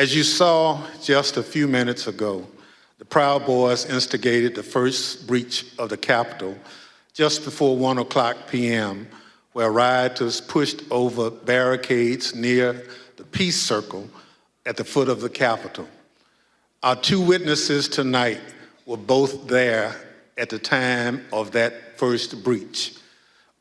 As you saw just a few minutes ago, the Proud Boys instigated the first breach of the Capitol just before 1:00 p.m., where rioters pushed over barricades near the Peace Circle at the foot of the Capitol. Our two witnesses tonight were both there at the time of that first breach.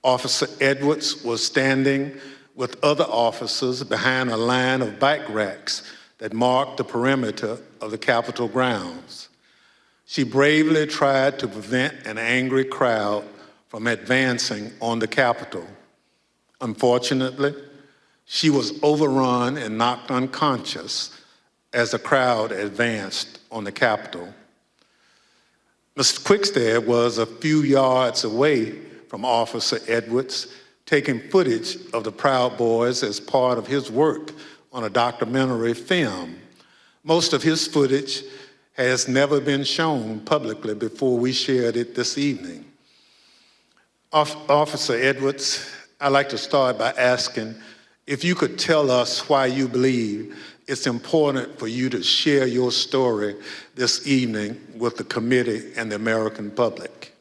Officer Edwards was standing with other officers behind a line of bike racks that marked the perimeter of the Capitol grounds. She bravely tried to prevent an angry crowd from advancing on the Capitol. Unfortunately, she was overrun and knocked unconscious as the crowd advanced on the Capitol. Mr. Quickstead was a few yards away from Officer Edwards, taking footage of the Proud Boys as part of his work on a documentary film. Most of his footage has never been shown publicly before we shared it this evening. Officer Edwards, I'd like to start by asking if you could tell us why you believe it's important for you to share your story this evening with the committee and the American public.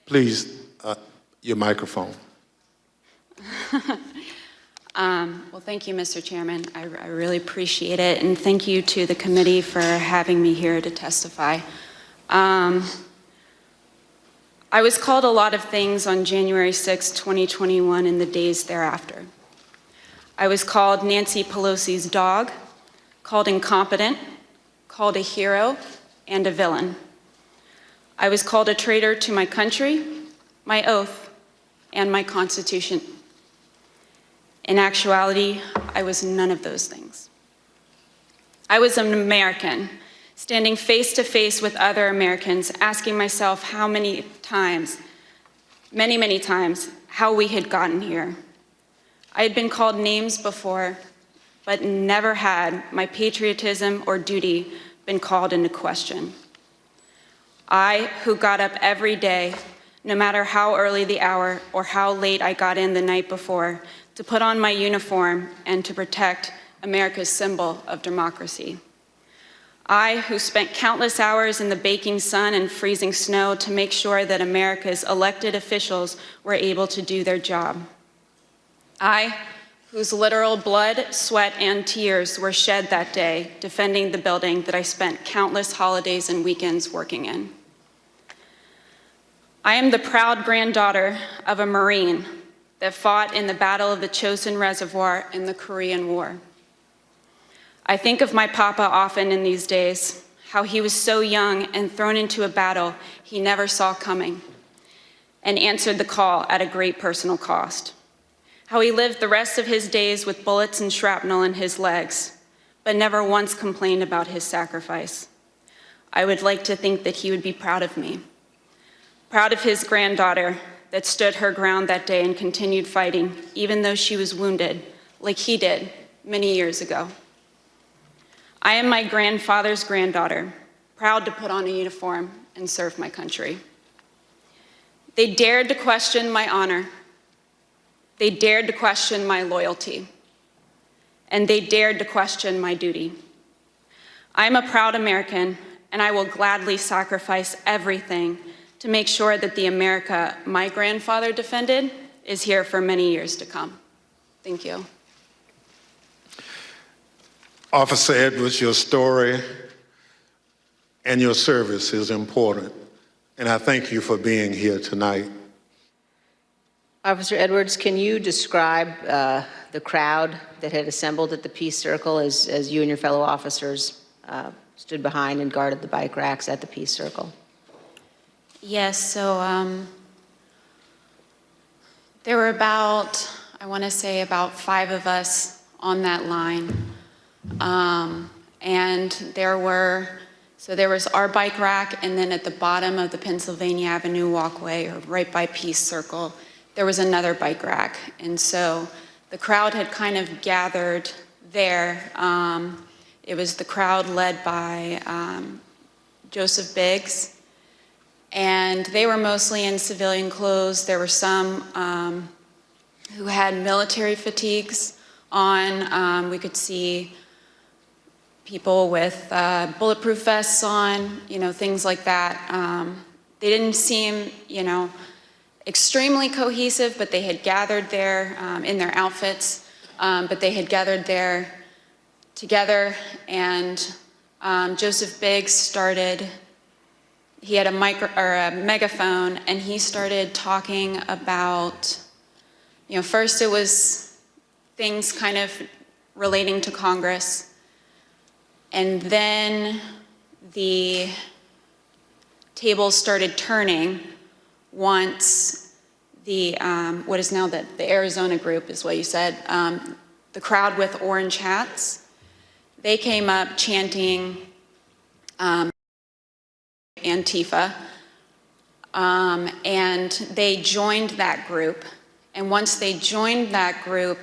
Please, your microphone. Well, thank you, Mr. Chairman. I really appreciate it, and thank you to the committee for having me here to testify. I was called a lot of things on January 6, 2021 and the days thereafter. I was called Nancy Pelosi's dog, called incompetent, called a hero, and a villain. I was called a traitor to my country, my oath, and my Constitution. In actuality, I was none of those things. I was an American, standing face to face with other Americans, asking myself how many times, many times, how we had gotten here. I had been called names before, but never had my patriotism or duty been called into question. I, who got up every day, no matter how early the hour or how late I got in the night before, to put on my uniform and to protect America's symbol of democracy. I, who spent countless hours in the baking sun and freezing snow to make sure that America's elected officials were able to do their job. I, whose literal blood, sweat, and tears were shed that day defending the building that I spent countless holidays and weekends working in. I am the proud granddaughter of a Marine that fought in the Battle of the Chosin Reservoir in the Korean War. I think of my papa often in these days, how he was so young and thrown into a battle he never saw coming, and answered the call at a great personal cost. How he lived the rest of his days with bullets and shrapnel in his legs, but never once complained about his sacrifice. I would like to think that he would be proud of me, proud of his granddaughter that stood her ground that day and continued fighting, even though she was wounded, like he did many years ago. I am my grandfather's granddaughter, proud to put on a uniform and serve my country. They dared to question my honor. They dared to question my loyalty. And they dared to question my duty. I'm a proud American, and I will gladly sacrifice everything to make sure that the America my grandfather defended is here for many years to come. Thank you. Officer Edwards, your story and your service is important, and I thank you for being here tonight. Officer Edwards, can you describe the crowd that had assembled at the Peace Circle as you and your fellow officers stood behind and guarded the bike racks at the Peace Circle? Yes, so there were about, I want to say about 5 of us on that line. And there was our bike rack, and then at the bottom of the Pennsylvania Avenue walkway, or right by Peace Circle, there was another bike rack. And so the crowd had kind of gathered there. It was the crowd led by Joseph Biggs, and they were mostly in civilian clothes. There were some who had military fatigues on. We could see people with bulletproof vests on, things like that. They didn't seem, extremely cohesive, but they had gathered there in their outfits, but they had gathered there together, and Joseph Biggs started, he had a megaphone, and he started talking about, first it was things kind of relating to Congress, and then the tables started turning once the, what is now the Arizona group is what you said, the crowd with orange hats, they came up chanting Antifa, and they joined that group. And once they joined that group,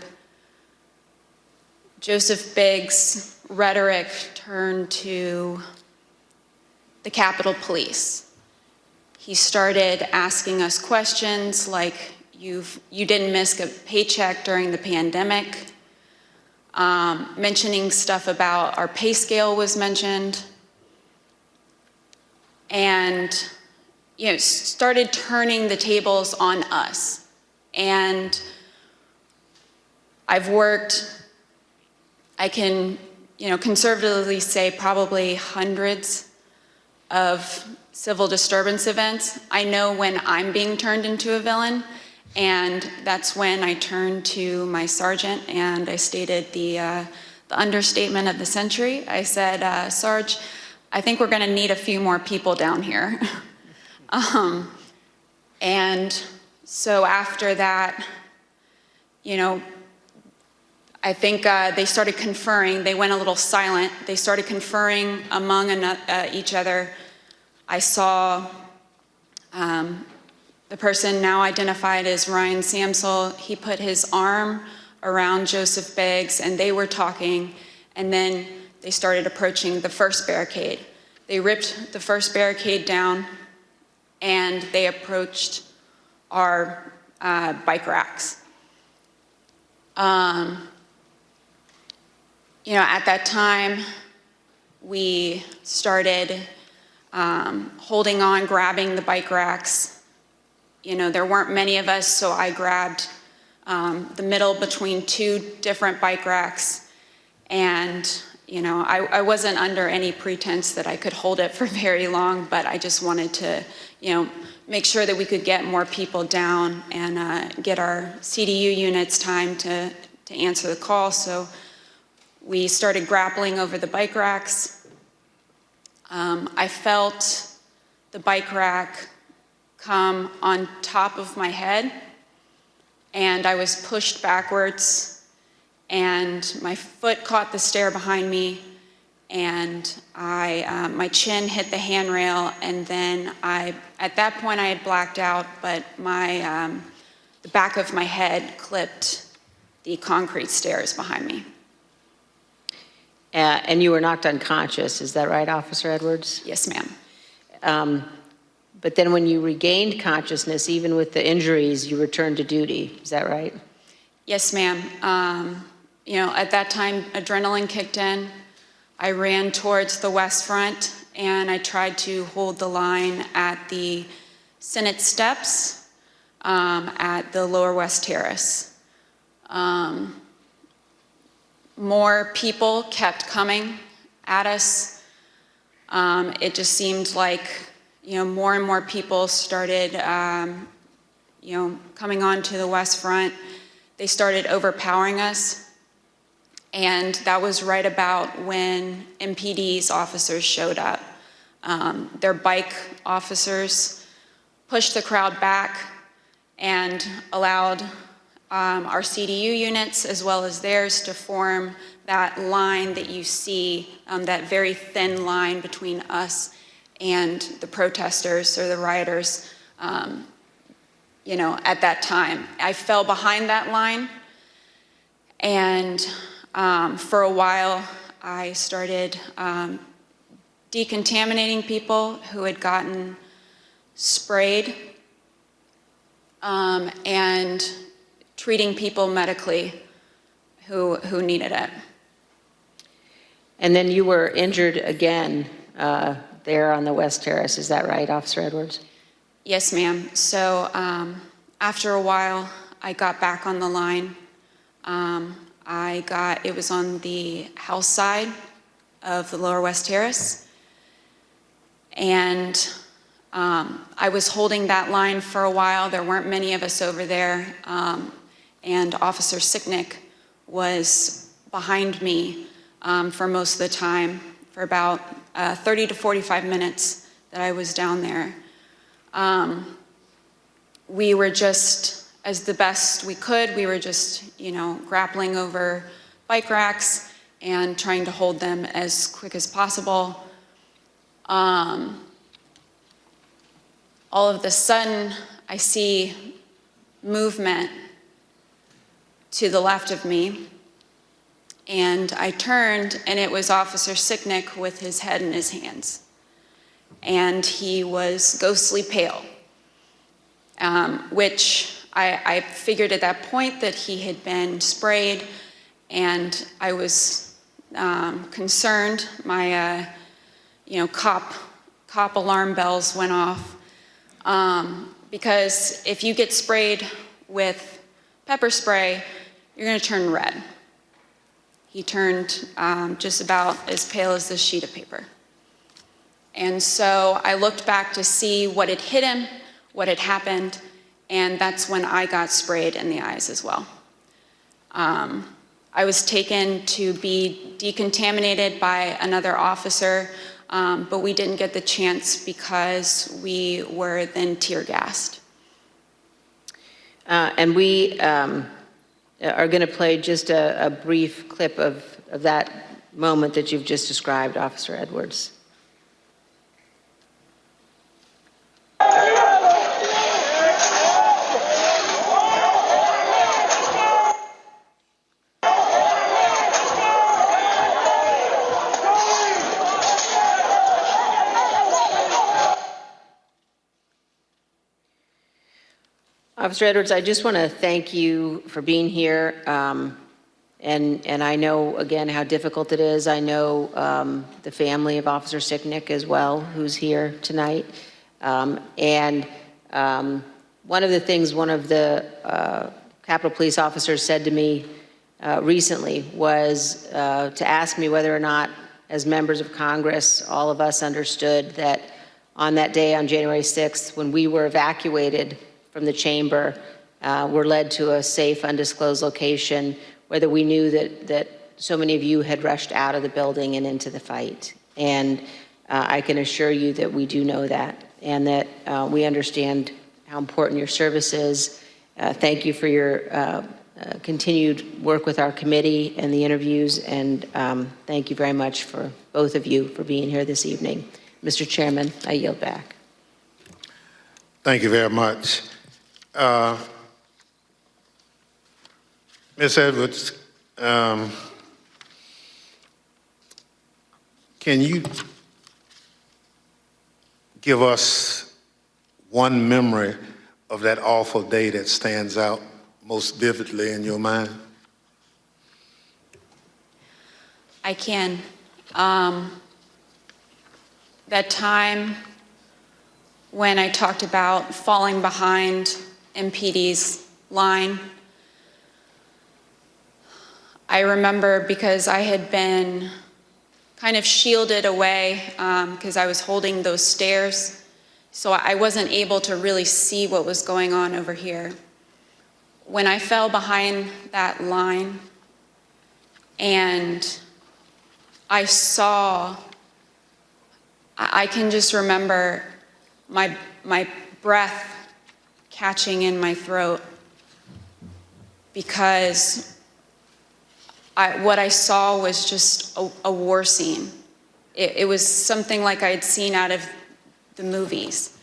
Joseph Biggs' rhetoric turned to the Capitol Police. He started asking us questions like, you didn't miss a paycheck during the pandemic, mentioning stuff about our pay scale was mentioned, and started turning the tables on us. And I've worked, I can conservatively say probably hundreds of civil disturbance events. I know when I'm being turned into a villain, and that's when I turned to my sergeant and I stated the understatement of the century. I said, Sarge, I think we're gonna need a few more people down here. And so after that, I think they started conferring. They went a little silent. They started conferring among each other. I saw the person now identified as Ryan Samsel. He put his arm around Joseph Biggs, and they were talking, and then they started approaching the first barricade. They ripped the first barricade down, and they approached our bike racks. At that time, we started holding on, grabbing the bike racks. There weren't many of us, so I grabbed the middle between two different bike racks, and I wasn't under any pretense that I could hold it for very long, but I just wanted to, make sure that we could get more people down and get our CDU units time to answer the call. So we started grappling over the bike racks. I felt the bike rack come on top of my head, and I was pushed backwards, and my foot caught the stair behind me, and my chin hit the handrail, and then at that point I had blacked out, but the back of my head clipped the concrete stairs behind me. And you were knocked unconscious, is that right, Officer Edwards? Yes, ma'am. But then when you regained consciousness, even with the injuries, you returned to duty, is that right? Yes, ma'am. At that time, adrenaline kicked in. I ran towards the West Front, and I tried to hold the line at the Senate steps at the Lower West Terrace. More people kept coming at us. It just seemed like, more and more people started, coming onto the West Front. They started overpowering us. And that was right about when MPD's officers showed up. Their bike officers pushed the crowd back and allowed our CDU units as well as theirs to form that line that you see, that very thin line between us and the protesters or the rioters, at that time. I fell behind that line, and for a while I started decontaminating people who had gotten sprayed, and treating people medically who needed it. And then you were injured again there on the West Terrace, is that right, Officer Edwards? Yes, ma'am. So after a while, I got back on the line. It was on the house side of the Lower West Terrace. And I was holding that line for a while. There weren't many of us over there. And Officer Sicknick was behind me for most of the time, for about 30 to 45 minutes that I was down there. We were just, as the best we could, we were just, grappling over bike racks and trying to hold them as quick as possible. All of a sudden, I see movement to the left of me, and I turned, and it was Officer Sicknick with his head in his hands. And he was ghostly pale, which I figured at that point that he had been sprayed, and I was concerned. My, cop alarm bells went off, because if you get sprayed with pepper spray, you're going to turn red. He turned just about as pale as this sheet of paper. And so I looked back to see what had hit him, what had happened, and that's when I got sprayed in the eyes as well. I was taken to be decontaminated by another officer, but we didn't get the chance because we were then tear gassed. And we are going to play just a brief clip of that moment that you've just described, Officer Edwards. Officer Edwards, I just want to thank you for being here. And I know, again, how difficult it is. I know the family of Officer Sicknick as well, who's here tonight. One of the things one of the Capitol Police officers said to me recently was to ask me whether or not, as members of Congress, all of us understood that on that day, on January 6th, when we were evacuated from the chamber, were led to a safe, undisclosed location, whether we knew that so many of you had rushed out of the building and into the fight. And I can assure you that we do know that, and that we understand how important your service is. Thank you for your continued work with our committee and the interviews, and thank you very much for both of you for being here this evening. Mr. Chairman, I yield back. Thank you very much. Ms. Edwards, can you give us one memory of that awful day that stands out most vividly in your mind? I can. That time when I talked about falling behind MPD's line, I remember because I had been kind of shielded away because I was holding those stairs, so I wasn't able to really see what was going on over here. When I fell behind that line and I can just remember my breath catching in my throat, because what I saw was just a war scene. It was something like I had seen out of the movies.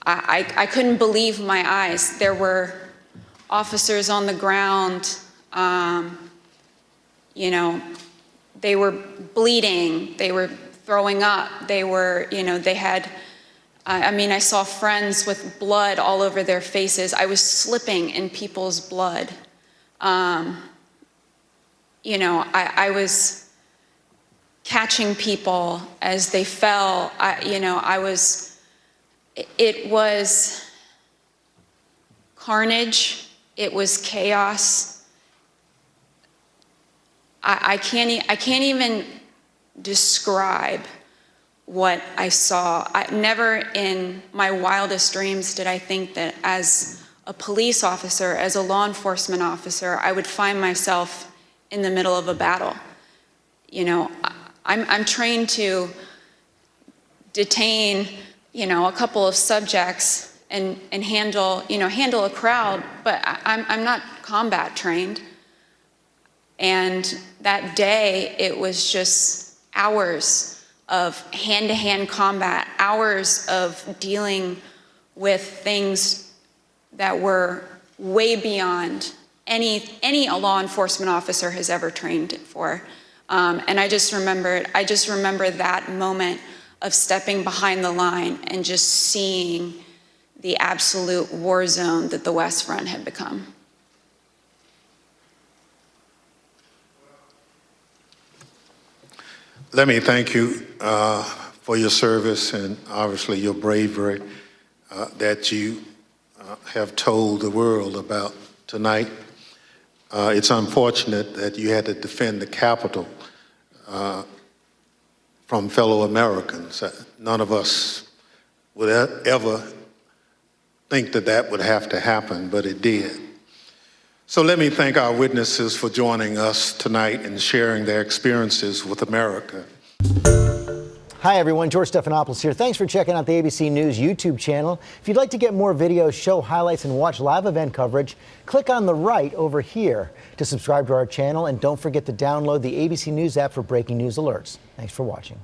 I couldn't believe my eyes. There were officers on the ground, they were bleeding, they were throwing up, they were, they had, I saw friends with blood all over their faces. I was slipping in people's blood You know, I was catching people as they fell. It was carnage. It was chaos. I can't even describe what I saw. Never in my wildest dreams did I think that as a police officer, as a law enforcement officer, I would find myself in the middle of a battle. You know, I'm trained to detain, a couple of subjects and handle a crowd, but I'm not combat trained. And that day, it was just hours of hand-to-hand combat, hours of dealing with things that were way beyond any law enforcement officer has ever trained for. And I just remember that moment of stepping behind the line and just seeing the absolute war zone that the West Front had become. Let me thank you for your service and obviously your bravery that you have told the world about tonight. It's unfortunate that you had to defend the Capitol from fellow Americans. None of us would ever think that that would have to happen, but it did. So let me thank our witnesses for joining us tonight and sharing their experiences with America. Hi everyone, George Stephanopoulos here. Thanks for checking out the ABC News YouTube channel. If you'd like to get more videos, show highlights, and watch live event coverage, click on the right over here to subscribe to our channel, and don't forget to download the ABC News app for breaking news alerts. Thanks for watching.